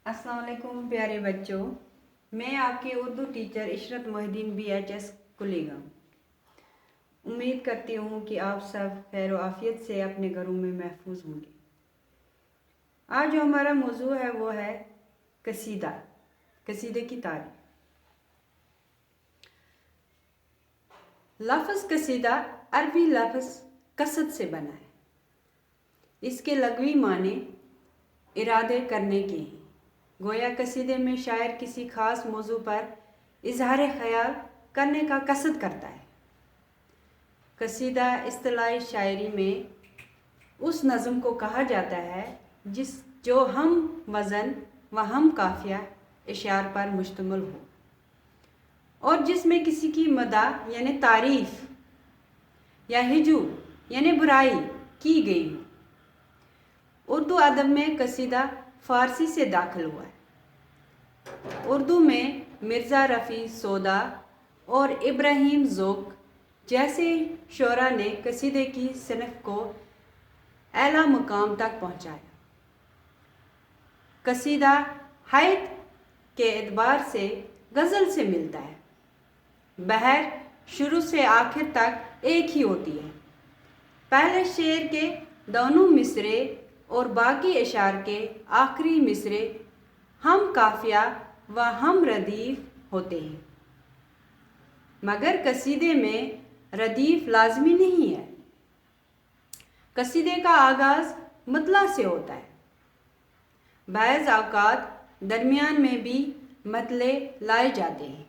अस्सलाम वालेकुम प्यारे बच्चों, मैं आपकी उर्दू टीचर इशरत मोहिद्दीन BHS कुलीगाम। उम्मीद करती हूँ कि आप सब खैर आफियत से अपने घरों में महफूज होंगे। आज जो हमारा मौजू है वो है कसीदा, कसीदे की तारीफ। लफ्ज़ कसीदा अरबी लफ्ज़ कसद से बना है। इसके लग़वी माने इरादे करने के हैं। गोया कसीदे में शायर किसी खास मौजू पर इजहार ख्याल करने का कसद करता है। कसीदा इस्तिलाही शायरी में उस नज़म को कहा जाता है जो हम वज़न व हम काफिया इशार पर मुश्तमिल हो और जिसमें किसी की मदाह यानी तारीफ़ या हिजू यानी बुराई की गई हो। उर्दू अदब में कसीदा फ़ारसी से दाखिल हुआ है। उर्दू में मिर्ज़ा रफ़ी सोदा और इब्राहिम ज़ोक जैसे शोरा ने कसीदे की सनफ़ को आला मुकाम तक पहुँचाया। कसीदा हैत के एतबार से गज़ल से मिलता है। बहर शुरू से आखिर तक एक ही होती है। पहले शेर के दोनों मिसरे और बाकी अशार के आखिरी मिसरे हम काफिया व हम रदीफ होते हैं, मगर कसीदे में रदीफ लाजमी नहीं है। कसीदे का आगाज़ मतला से होता है। बाज़ औक़ात दरमियान में भी मतले लाए जाते हैं।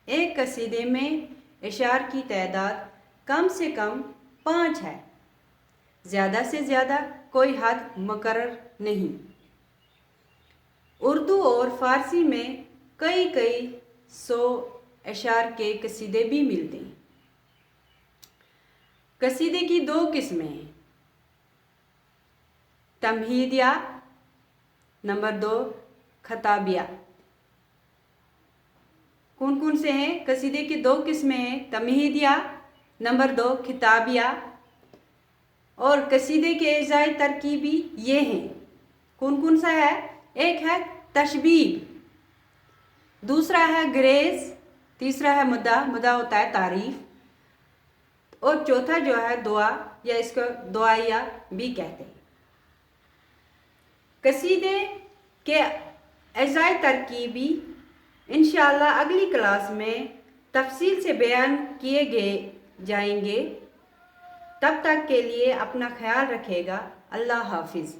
एक कसीदे में इशार की तादाद कम से कम 5 है। ज़्यादा से ज़्यादा कोई हद मुकर्रर नहीं। उर्दू और फ़ारसी में कई सौ अशार के कसीदे भी मिलते हैं। कसीदे की 2 किस्में हैं, तमहीदिया नंबर 2 खताबिया। कौन कौन से हैं? कसीदे की 2 किस्में हैं, तमहीदिया नंबर 2 खिताबिया। और कसीदे के एजाए तरकीबी ये हैं। कौन कौन सा है? एक है तशबीह, दूसरा है ग्रेज, तीसरा है मुद्दा होता है तारीफ, और चौथा जो है दुआ या इसको दुआया भी कहते हैं। कसीदे के एजाए तरकीबी इंशाअल्लाह अगली क्लास में तफसील से बयान किए गए जाएंगे। तब तक के लिए अपना ख्याल रखेगा। अल्लाह हाफिज़।